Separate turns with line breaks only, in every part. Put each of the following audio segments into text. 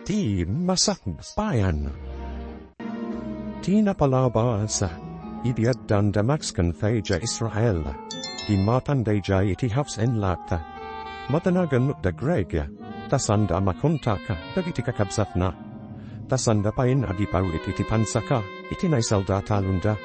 Di Masakbayan. Di napalabas, ibiad dan damakskan feja Israel, di matandeja iti hafs en lata. Matanagan mut da Gregya, tasanda makontaka, dagiti kakabsat na. Tasanda pain adipawit iti pansaka, iti naisalda talunda.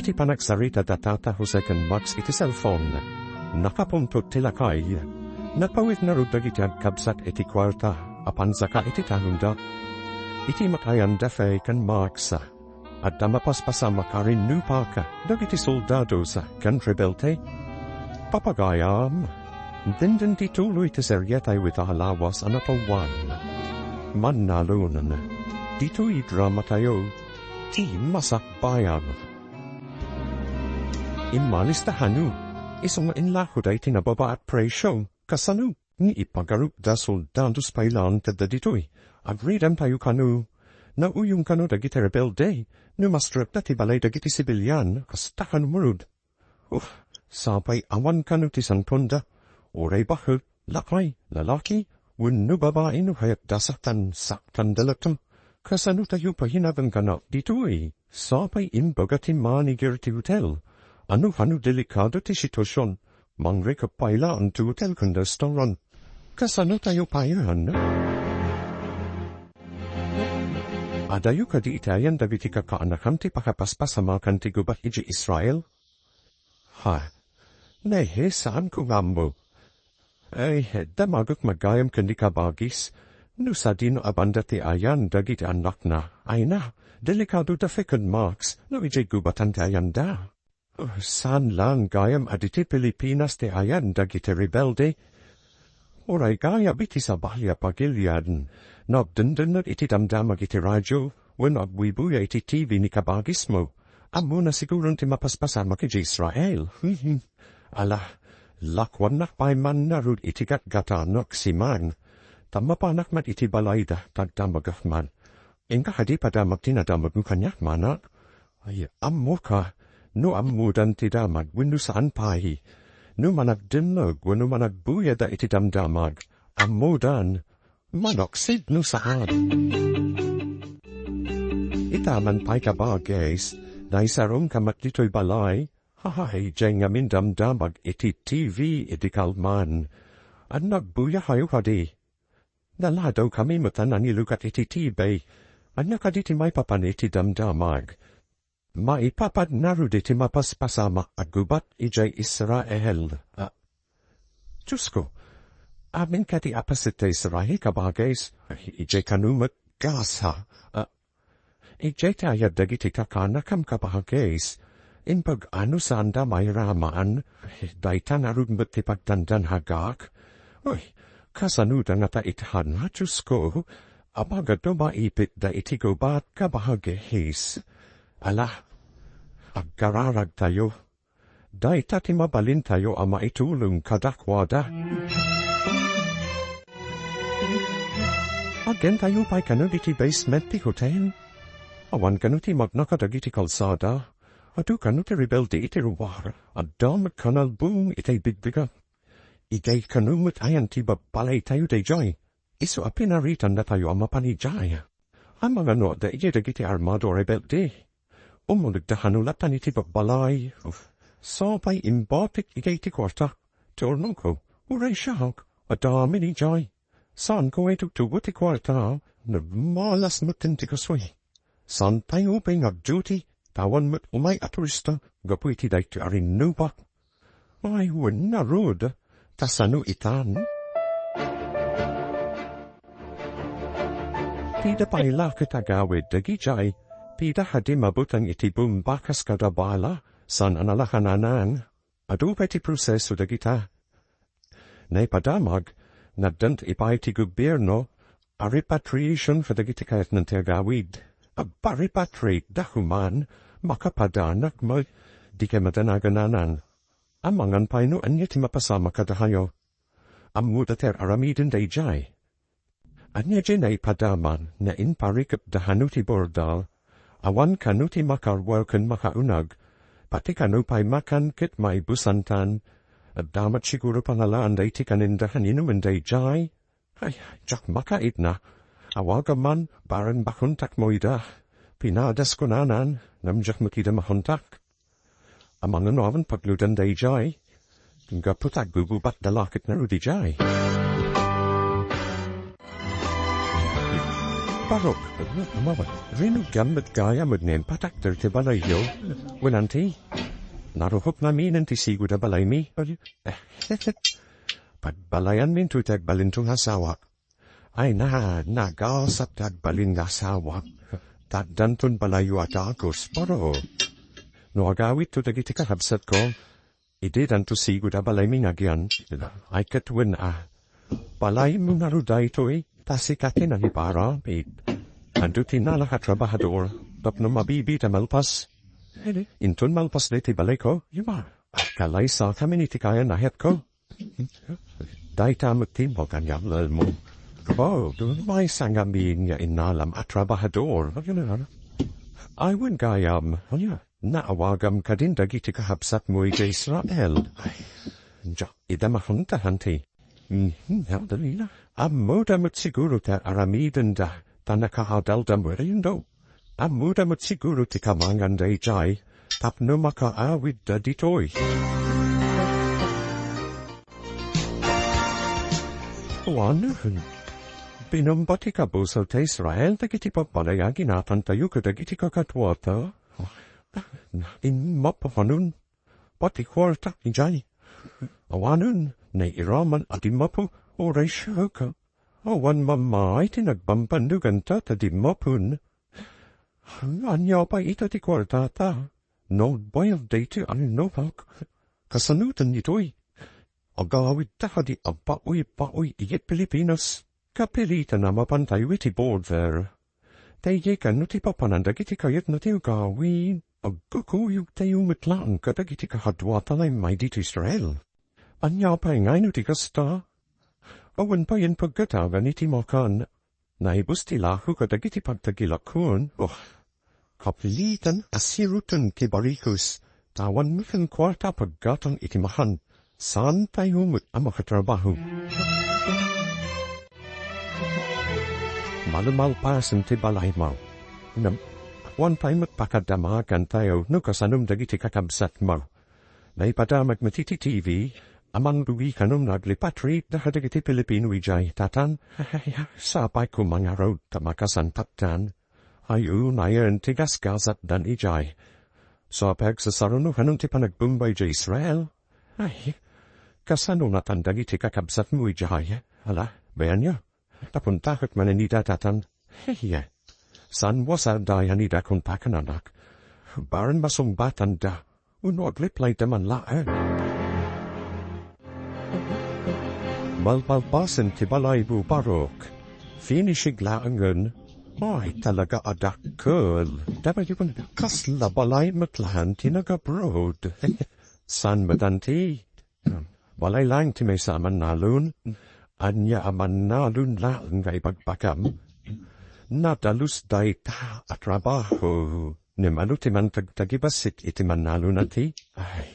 Iti panagsarita datata husekan max iti cellphone. Nakapuntot tilakay. Nagpawit na rud dagiti agkabsat iti kwarta, apansaka iti talunda. Iti makayan dafe kan maksa. At damapaspasa makarin nupaka, dagiti soldados kan rebelte. Papagayam, dindin tituloy ti seryetay with ahalawas anapawan. Mannalon, dito'y drama tayo, ti Masakbayan. Imalis tahanu, isong inlahod ay tinababa at presyo, kasano, ni ipagarup da soldados pailan tada dito'y, agridam tayo kanu, na uyong kanu dagiti rebelde, numastrap na ti balay dagiti sibilyan, kastakan murud. Sapay awan kanu ti santonda, oray bahul, lakay, lalaki, wano babae no hayat dasaktan saktan dalatam, kasano tayo pahinabang ganap dito'y, sapay imbaga ti manigir ti hotel, ano delikado ti sitwasyon, mangrikapailaan ti hotel kung restaurant, kasano tayo payan? Adayo ka di itayan dagiti kakaanakan ti pakapaspasamakan ti gubat iji Israel? Nehe saan ko ngambo? Ay, damagok magayam kandi kabagis, no sa dino abanda ti ayan dagiti anak na, ay na, delikado da fekon marks, no iji gubatan ti ayan da. San lang gayam aditi Pilipinas ti ayan dagiti rebelde? Oray gaya biti sa balya pagilyadan, nagdindinat iti damdamag iti radyo, when agwibuya iti TV ni kabagis mo, amo na sigurong ti mapaspasamak iti Israel. Ala, lakwan nakpay man narud iti gatgatanok si man, tamapanak mat iti balayda tagdamagaf man. Inga hadi padamag tinadamag mo kanyak manak? Ay, amo ka, no amudan ti damag wino saan pahi. No managdimnog wano managbuya da iti damdamag, amudan, manoksid no saan. Itaman pa'y kabagis, na isarong kamat dito'y balay, hahay, dyan ngamin damdamag iti TV iti kalman, at nagbuya hayo kadi. Naladaw kami matanan nilukat iti TV, at nakaditi may papan iti damdamag. Maipapad narud iti mapaspasama at gubat ijay Israel. Diyos ko, amin kati apasit ta Israel kabagais, ijay kanumat gas ha. Ijay tayo dagiti kakanakam kabagais, inpag ano sanda may ramaan, daita narud mo't tipagdandan hagak. Uy, kasanuda nga ta ithan ha, Diyos ko, abagado maipit da iti gubat kabagais. Ala, agkararag tayo. Daita ti mabalin tayo ama itulong kadakwada. Again tayo pa'y kanu iti basement ti hotel. Awan kanu ti magnakadag iti kalsada. Adu kanu ti rebelde iti ruwar. Adam kanal boom iti bigbiga. Igay kanu mo't ayan ti babalay tayo day joy. Iso apinaritan na tayo ama panijay. Ang mga no da iyadag iti armado rebelde. Umunagdahanulatan iti babalay. Sapay imbatik igay ti kwarta. Torno ko, uray siyag, adami ni jay. Saan ko ay tugtubo ti kwarta, nagmalas mutin ti kasway. San tayo upay nag-duty, tawan mo't umay aturista, gapu iti day ti arin nupak. Ay, wan na rod, tasano itan. Pida pa'y lakit agawid dagi jay, pida hadi mabutang iti bumbakas kadabala, san analakanan, adu pa iti proseso dagita. Nay padamag, nadant ipay ti gobyerno, a repatriation for dagiti kayat ng tergawid. Aba repatriate dahuman, makapadanak mo, di ka madanagananan. Amangan pa'y no anya ti mapasama kadahayo. Amuda ter aramidin day jay. Anya jenay padaman na inparikap dahanuti bordal, awan kanuti makarwalkan makaunag, pati kanupay makan kit may busantan, at damat siguro pangalaan day ti kanindahan inuman day jay. Ay, jak makait na, Awagaman, baran bakuntak moida. Pinadas kunanan, namjak makida mahuntak. Amang anovan pagludan day jay. Nga putak bubu bat dalakit na rudi jay. Barok, amawan, rinu gambat gaya mudnem patak der tibalayo. Winanti. Naruhop na nanti siguda balay mi. Pag balayan min tutag balintung hasawak. Ay nagasap tag balin hasawak. Tat dantun balayo at agos, paro. No agawit to dagiti kakabsat ko. Ide danto siguda balay mi ngagyan. Ay katwin balay mo naruday to tasikatin ang ipara. Andu tinala ka trabahador. Tapno mabibita malpas. Intun malpas de ti balay ko. Yuma. Kalay sa kami ni tikaya nahet ko. Dahil tamag timbo kanyang lalmo. Oh, doon may sangamin nga inalam at trabahador. Ay wun gayam. Naawagam ka din dagiti kahabsat mo Israel. Ja, idamahunta hanti. Dalila. Amudamut siguro ta aramidan da. Tanakahadal damurindo. Amudamut siguro ti kamangan da ijay. Tapno makaawid da ditoy. Wanuhun. Binumbati ka buso ta Israel dagiti papalayagin atan tayo ka dagiti kakatwata. In mapafanun. Pati kwarta ijay. Awanun na iraman at imapu o resyo ka. Awan mamay tinagbampandugan ta di mapun. Anya pa ito ti kwarta ta. No boil dati no pak. Kasanutan nito'y. Agawid ta di abaoy iyet Pilipinas. Kapilita na mapantay witi board there. Tayo ka no ti papananda kiti kayat no ti agawin. Agkukuyog tayo mitlaan ka da kiti kahadwata na may dito Israel. Anya pa ngay no ti kasta. Awan pa yan pagkatagan iti makan. Naibus ti lahu ka da kiti pagtagilakun. Kapilitan asirutan ti barikus. Tawan mifin kwarta paggatang iti mahan. Saan tayo mo't amakatrabaho? Malumalpasan ti balay mo. Wan tayo mo't pakadamagan tayo no kasanum dagiti kakabsat mo. Naipadamag matiti TV, amang duwi kanum naglipatri dagiti Pilipino ijay tatan. Sapay ko mga road tamakasan taptan. Ayun ayan tigas gazat dan ijay. Sapag sa saruno kanum ti panagbumbay jay Israel. Ay, kasano natandagi ti kakabsat mo ijay. Ala, bayan niya. Tapuntakot mananida tatan. Hehe. San wasa dayan ida kung pakananak. Baran masumbatan da. Unwag liplay daman lae. Malpalpasan ti balay bu barok. Finishig laangan. Ay, talaga adakol. Dapat yun kasla balay matlahan tinagabrod. San madanti? Walay lang ti may sa Mannalon. Anya Mannalon lang ngay pagbakam. Nadalus day ta at trabaho. Nimano ti man tagtagibasit iti Mannalon ati. Ay,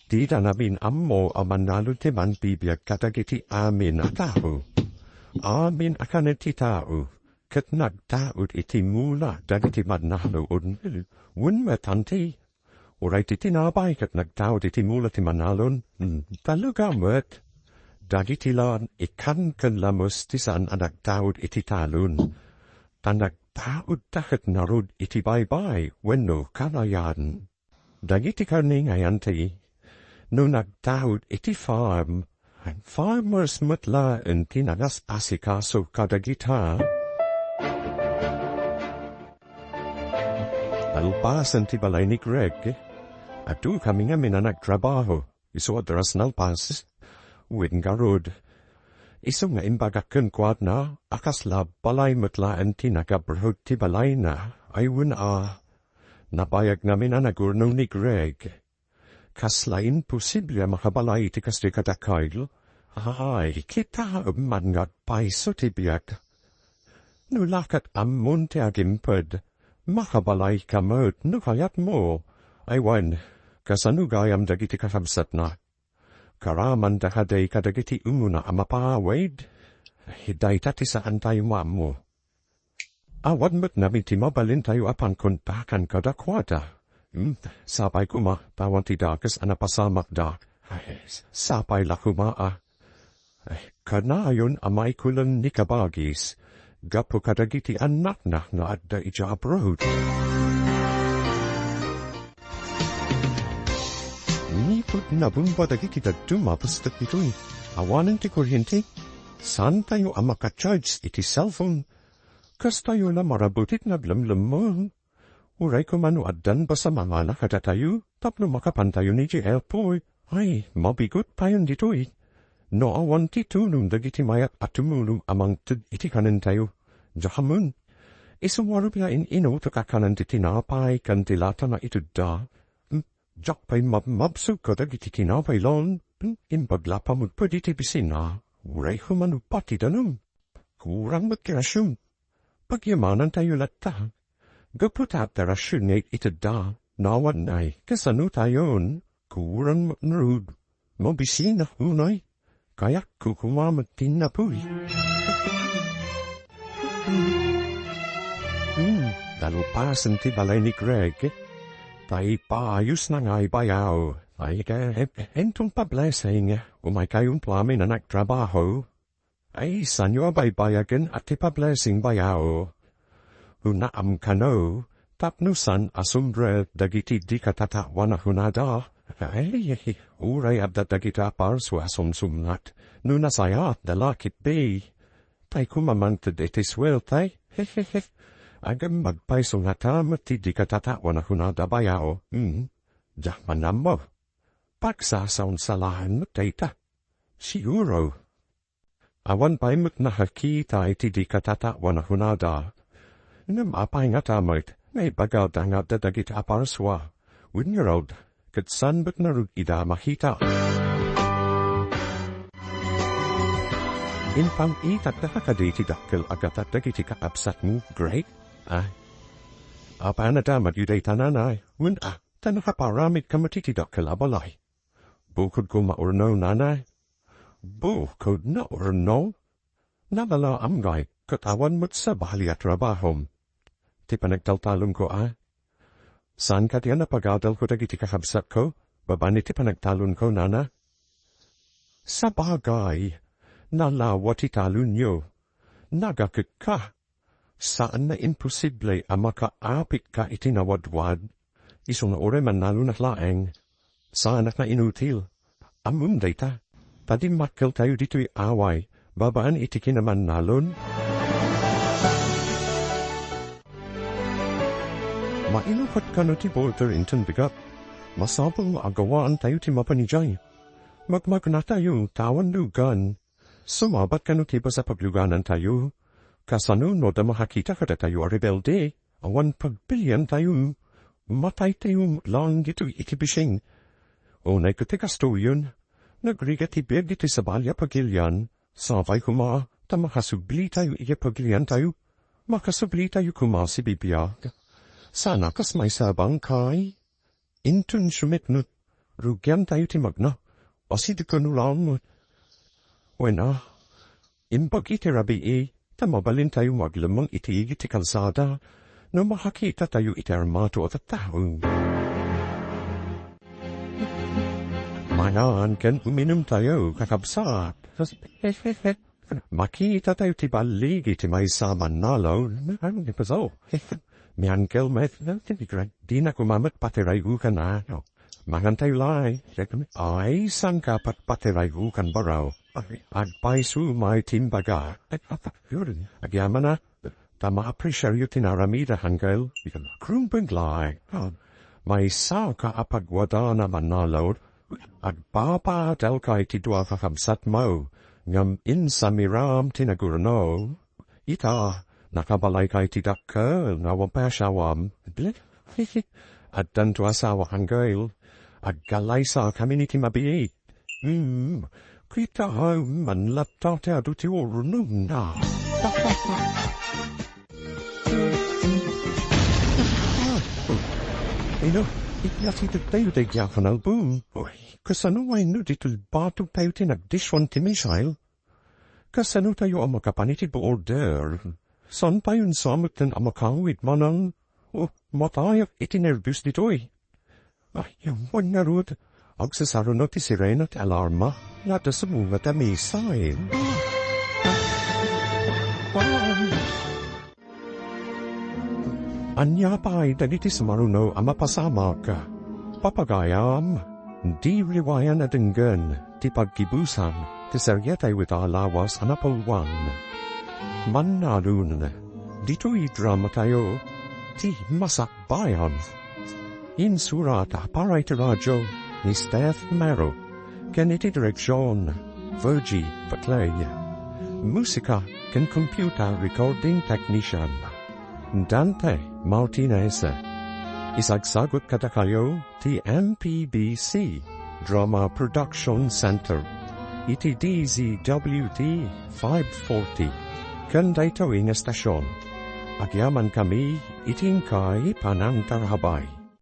di da namin ammo Mannalon ti man bibiyag katagiti amin a tao. Amin akan iti tao. Kat nagtaod iti mula dagiti Mannalon. Wun metanti. Oray ti tinabay kat nagtaod iti mula ti Mannalon. Talaga met. Dagiti lan ikan kanlamos ti saan ang nagtaod iti talon. Tan nagtaod takat narod iti baybay wenno kanayan. Dagiti karning ayanti. No nagtaod iti farm. Ang farmers matlaan tinagas asikaso kadagita. Alpasan ti balay ni Greg. At tu kami nga minanagtrabaho. Iso adras nalpas. Win garod. Iso nga imbagakan kwad na. Akas la balay matlaan ti nagabrod ti balay na. Ay win nabayag nga minanagurno ni Greg. Kaslain posible makabalay ti kasdi kadakail. Ay, kita man nga paiso ti biyak. Nulakat amon ti agimpad. Makabalay kamot no kayat mo. Ay wan, kasano gayam dagiti kakabsat na. Karaman dakaday kadagiti umuna amapawid. Hiday tati saan tayo mo. Awan mo't namin timabalin tayo apan kontakan kadakwada. Sabay kuma, tawan ti dakas anapasamak da. Sabay lakumaa. Kanayon amay kulang ni kabagis. Gapo kadagiti anak na nga adda ija abroad. Nipot na bumba dagiti dadumapos ito'y. Awanan ti kuryente. Saan tayo amakacharge iti cellphone? Kas tayo na marabutit naglamlam mo. Uray ko manu addan ba sa mga nakada tayo? Tapno makapantayo ni JL po. Ay, mabigot tayon dito'y. No awan ti tunong dagiti mayat at tumulong amang iti kanan tayo. Jahamun. Isumwaro pila ino to kakanan ti tinapay kan tilata na ito da. Jak pa'y mabsug ko dagiti tinapay lon. Imbaglapa mo pwede ti bisina. Uray ko manu pati danum. Kurang mo't kirasyon. Pagyamanan tayo lata. Gaputap da rasyon ngay ito da. Nawan ay kasano tayon. Kurang mo't narud. Mabisina unay. Kaya kukumamat tinapuy. Dalupasan ti balay ni Greg. Tay paayos na nga'y bayaw. Ay entong pablessing. Umay kayong plamin na nagtrabaho. Ay sanyo abay bayagan at ti pablessing bayaw. Hunaam kano. Tapnusan asumbre dagiti di katatawa na hunada. Ay, uray abda dagita parso asumsumnat. Nunasayat dalakit bay. Tay kumamantad itis well tay. Hehehe. Agam magpaiso nga tamat ti di katatawa na hunada bayaw. Jakmanam mo. Pagsasaon salahan mo tayta. Siguro. Awan pa'y mo't nakakita iti di katatawa na hunada. Namapay nga tamit. May bagaw da nga dadagita aparswa. Winyarod. Kat san ba't narug ida makita? Inpang itat nakakaditi dakkel agat at dagiti kaapsat mo, great? Apa na damat yuday tananay, tanakaparamid ka matiti dakkel abalay. Bukod ko maurno nanay? Bukod na urno? Nalala amgay, katawan mo't sa bali at trabahom. Ti panagtaltalong ko Saan ka tiyan napagadal ko dagiti kakabsat ko? Babani ti panagtalon ko, nana? Sa bagay, nalawa ti talon nyo. Nagakit ka. Saan na imposible ang makaapit ka itinawadwad? Isong na ore Mannalon at laeng. Saan na inutil? Amunday ta. Tadi makil tayo dito'y away. Babaan itikin na Mannalon? Mainupat ka na ti Bolter inton bigat. Masapang agawaan tayo ti mapanijay. Magmag na tayo tawan lugan. Sumabat ka no ti ba sa pagluganan tayo. Kasano no da makakita ka da tayo a rebelde. Awan pagpilian tayo. Matay tayo lang dito itibising. Unay ko ti kasto yun. Nagriga ti beg iti sabalya pagilyan. Sabay kuma. Ta makasubli tayo iya pagilyan tayo. Makasubli tayo kuma si bibiyag. Sana kas may sabang kay. Intun sumitnut. Rugyan tayo ti magna. Osid ko nulang mo. Wena. Imbag iti rabi tamabalin tayo maglamang iti kalsada. No makakita tayo iti armato at tao. Mayan kan uminom tayo kakabsat. Makita tayo ti baligi ti may sa Mannalon. Ano ni paso? Mian kelmet, di na kumamat patirayu kan Mangantay lai, ay sangkapat patirayu kan baraw. Agpaisu may timbaga. Agyaman na, tama appreciate tinaramida hanggal. Krumpeng lai. May sao ka apagwada na Mannalon. Agpapa del kay ti dua kakabsat mo. Ngam insamiram tinagurno. Ita. Nakabalay kay tidakkel nga wampashawam. At danto asawa hanggail. At galay sa kami ni timabi. Kita man laptate adu ti orunum na. Inyasi tayo tayo album. Kasano ay no ditul bato tayo tinagdishwan ti misail. Kasano tayo ang makapanitid po order. Son pa yun samot ng amakawit manan, o matayap itinerbus ditoy. Yung wag na rod, agsasaro na ti sirena ti alarma, nata sa mga tamisay. Anya pa ay daliti sa maruno ang mapasama ka. Papagayam, di riwayan at enggan, ti pagkibusan, ti seryetay wita lawas anapulwan. Mannalon, dito'y drama tayo, ti Masakbayan. Insurat para iti radyo ni Steph Mero, ken iti direksyon, Virgie Batley. Musika ken computer recording technician, Dante Martinez. Isagsagot kada kayo ti MPBC Drama Production Center, iti DZWD 540. Kanda ito estasyon. Agyaman kami itingkay panang tarhabay.